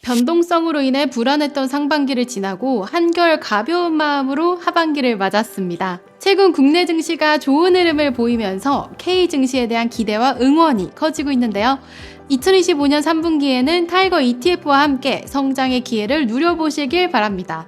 변동성으로 인해 불안했던 상반기를 지나고 한결 가벼운 마음으로 하반기를 맞았습니다. 최근 국내 증시가 좋은 흐름을 보이면서 K 증시에 대한 기대와 응원이 커지고 있는데요. 2025년 3분기에는 타이거 ETF와 함께 성장의 기회를 누려보시길 바랍니다.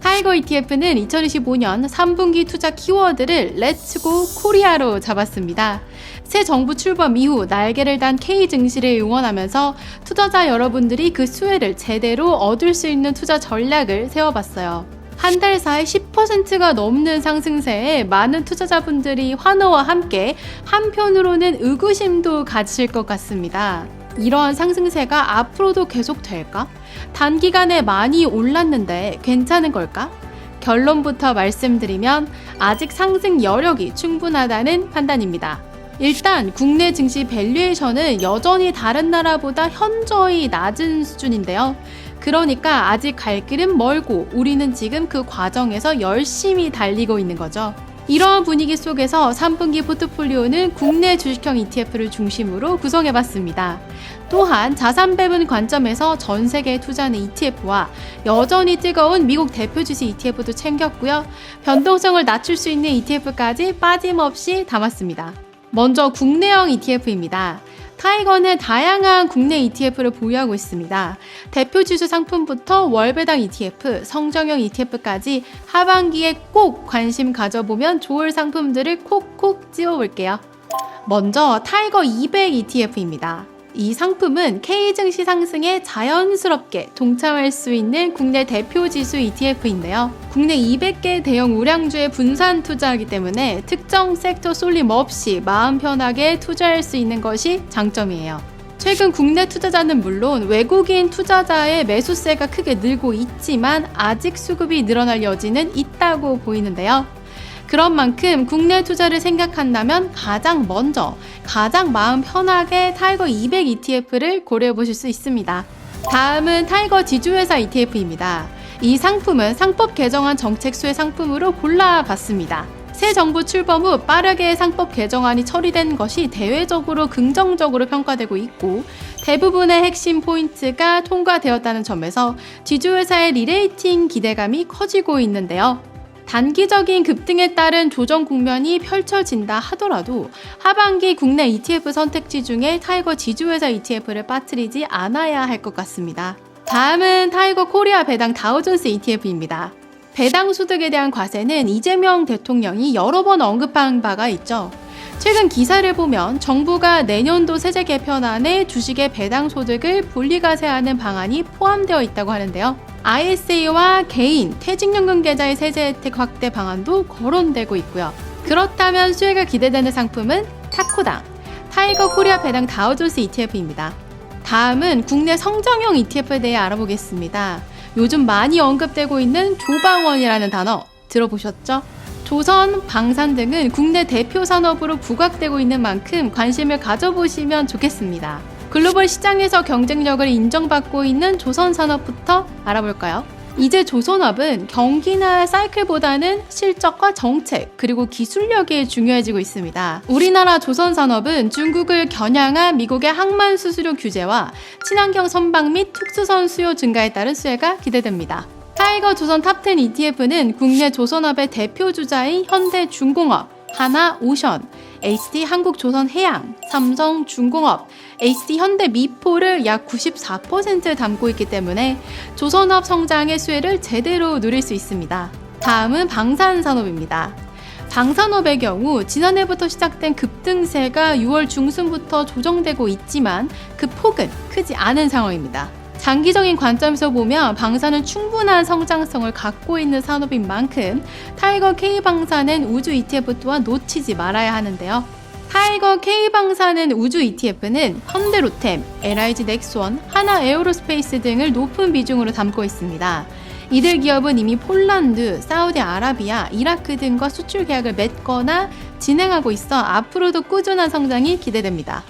타이거 ETF는 2025년 3분기 투자 키워드를 렛츠고 코리아로 잡았습니다. 새 정부 출범 이후 날개를 단 K 증시를 응원하면서 투자자 여러분들이 그 수혜를 제대로 얻을 수 있는 투자 전략을 세워봤어요. 한 달 사이 10%가 넘는 상승세에 많은 투자자분들이 환호와 함께 한편으로는 의구심도 가지실 것 같습니다. 이러한 상승세가 앞으로도 계속될까? 단기간에 많이 올랐는데 괜찮은 걸까? 결론부터 말씀드리면 아직 상승 여력이 충분하다는 판단입니다. 일단 국내 증시 밸류에이션은 여전히 다른 나라보다 현저히 낮은 수준인데요. 그러니까 아직 갈 길은 멀고 우리는 지금 그 과정에서 열심히 달리고 있는 거죠. 이러한 분위기 속에서 3분기 포트폴리오는 국내 주식형 ETF를 중심으로 구성해봤습니다. 또한 자산 배분 관점에서 전 세계에 투자하는 ETF와 여전히 뜨거운 미국 대표 주식 ETF도 챙겼고요. 변동성을 낮출 수 있는 ETF까지 빠짐없이 담았습니다. 먼저 국내형 ETF입니다. 타이거는 다양한 국내 ETF를 보유하고 있습니다. 대표 지수 상품부터 월배당 ETF, 성장형 ETF까지 하반기에 꼭 관심 가져보면 좋을 상품들을 콕콕 찝어볼게요. 먼저 타이거 200 ETF입니다. 이 상품은 K 증시 상승에 자연스럽게 동참할 수 있는 국내 대표 지수 ETF인데요. 국내 200개 대형 우량주에 분산 투자하기 때문에 특정 섹터 쏠림 없이 마음 편하게 투자할 수 있는 것이 장점이에요. 최근 국내 투자자는 물론 외국인 투자자의 매수세가 크게 늘고 있지만 아직 수급이 늘어날 여지는 있다고 보이는데요. 그런 만큼 국내 투자를 생각한다면 가장 먼저 가장 마음 편하게 타이거 200 ETF를 고려해 보실 수 있습니다. 다음은 타이거 지주회사 ETF입니다. 이 상품은 상법 개정안 정책 수혜 상품으로 골라봤습니다. 새 정부 출범 후 빠르게 상법 개정안이 처리된 것이 대외적으로 긍정적으로 평가되고 있고 대부분의 핵심 포인트가 통과되었다는 점에서 지주회사의 리레이팅 기대감이 커지고 있는데요. 단기적인 급등에 따른 조정 국면이 펼쳐진다 하더라도 하반기 국내 ETF 선택지 중에 타이거 지주회사 ETF를 빠뜨리지 않아야 할 것 같습니다. 다음은 타이거 코리아 배당 다우존스 ETF입니다. 배당 소득에 대한 과세는 이재명 대통령이 여러 번 언급한 바가 있죠. 최근 기사를 보면 정부가 내년도 세제 개편안에 주식의 배당 소득을 분리과세하는 방안이 포함되어 있다고 하는데요. ISA와 개인, 퇴직연금 계좌의 세제 혜택 확대 방안도 거론되고 있고요. 그렇다면 수혜가 기대되는 상품은 타코당, 타이거 코리아 배당 다우존스 ETF입니다. 다음은 국내 성장형 ETF에 대해 알아보겠습니다. 요즘 많이 언급되고 있는 조방원이라는 단어 들어보셨죠? 조선, 방산 등은 국내 대표 산업으로 부각되고 있는 만큼 관심을 가져보시면 좋겠습니다. 글로벌 시장에서 경쟁력을 인정받고 있는 조선산업부터 알아볼까요? 이제 조선업은 경기나 사이클보다는 실적과 정책 그리고 기술력이 중요해지고 있습니다. 우리나라 조선산업은 중국을 겨냥한 미국의 항만 수수료 규제와 친환경 선박 및 특수선 수요 증가에 따른 수혜가 기대됩니다. 타이거 조선 탑10 ETF는 국내 조선업의 대표 주자인 현대중공업, 하나오션, HD 한국조선해양, 삼성중공업, HD 현대미포를 약 94% 담고 있기 때문에 조선업 성장의 수혜를 제대로 누릴 수 있습니다. 다음은 방산산업입니다. 방산업의 경우 지난해부터 시작된 급등세가 6월 중순부터 조정되고 있지만 그 폭은 크지 않은 상황입니다. 장기적인 관점에서 보면 방산은 충분한 성장성을 갖고 있는 산업인 만큼 타이거 K방산은 우주 ETF 또한 놓치지 말아야 하는데요. 타이거 K방산은 우주 ETF는 현대로템, LIG 넥스원, 하나에어로스페이스 등을 높은 비중으로 담고 있습니다. 이들 기업은 이미 폴란드, 사우디아라비아, 이라크 등과 수출 계약을 맺거나 진행하고 있어 앞으로도 꾸준한 성장이 기대됩니다.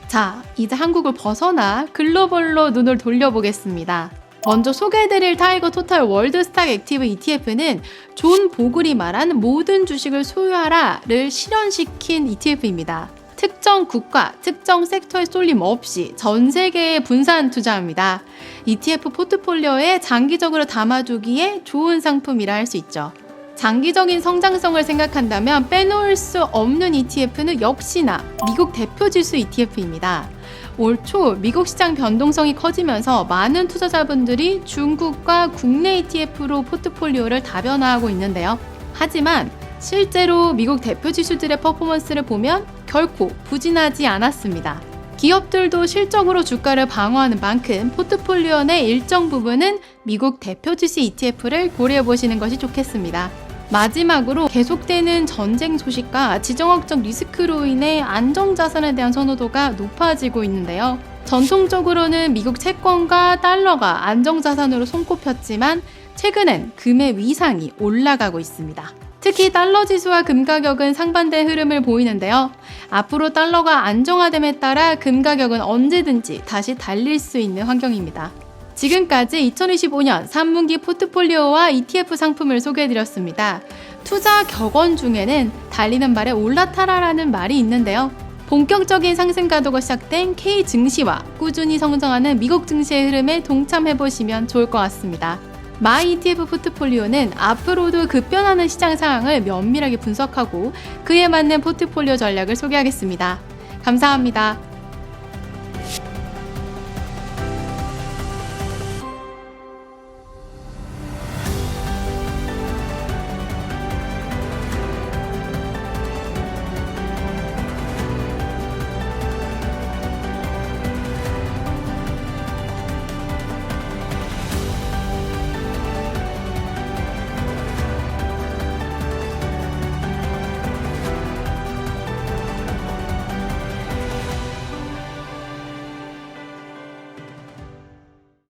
자, 이제 한국을 벗어나 글로벌로 눈을 돌려보겠습니다. 먼저 소개해드릴 타이거 토탈 월드 스탁 액티브 ETF는 존 보글이 말한 모든 주식을 소유하라를 실현시킨 ETF입니다. 특정 국가, 특정 섹터에 쏠림 없이 전 세계에 분산 투자합니다. ETF 포트폴리오에 장기적으로 담아두기에 좋은 상품이라 할 수 있죠. 장기적인 성장성을 생각한다면 빼놓을 수 없는 ETF는 역시나 미국 대표 지수 ETF입니다. 올 초 미국 시장 변동성이 커지면서 많은 투자자분들이 중국과 국내 ETF로 포트폴리오를 다변화하고 있는데요. 하지만 실제로 미국 대표 지수들의 퍼포먼스를 보면 결코 부진하지 않았습니다. 기업들도 실적으로 주가를 방어하는 만큼 포트폴리오 내 일정 부분은 미국 대표 지수 ETF를 고려해 보시는 것이 좋겠습니다. 마지막으로 계속되는 전쟁 소식과 지정학적 리스크로 인해 안정자산에 대한 선호도가 높아지고 있는데요. 전통적으로는 미국 채권과 달러가 안정자산으로 손꼽혔지만 최근엔 금의 위상이 올라가고 있습니다. 특히 달러 지수와 금 가격은 상반된 흐름을 보이는데요. 앞으로 달러가 안정화됨에 따라 금 가격은 언제든지 다시 달릴 수 있는 환경입니다. 지금까지 2025년 3분기 포트폴리오와 ETF 상품을 소개해드렸습니다. 투자 격언 중에는 달리는 말에 올라타라라는 말이 있는데요. 본격적인 상승 가도가 시작된 K 증시와 꾸준히 성장하는 미국 증시의 흐름에 동참해보시면 좋을 것 같습니다. 마이 ETF 포트폴리오는 앞으로도 급변하는 시장 상황을 면밀하게 분석하고 그에 맞는 포트폴리오 전략을 소개하겠습니다. 감사합니다.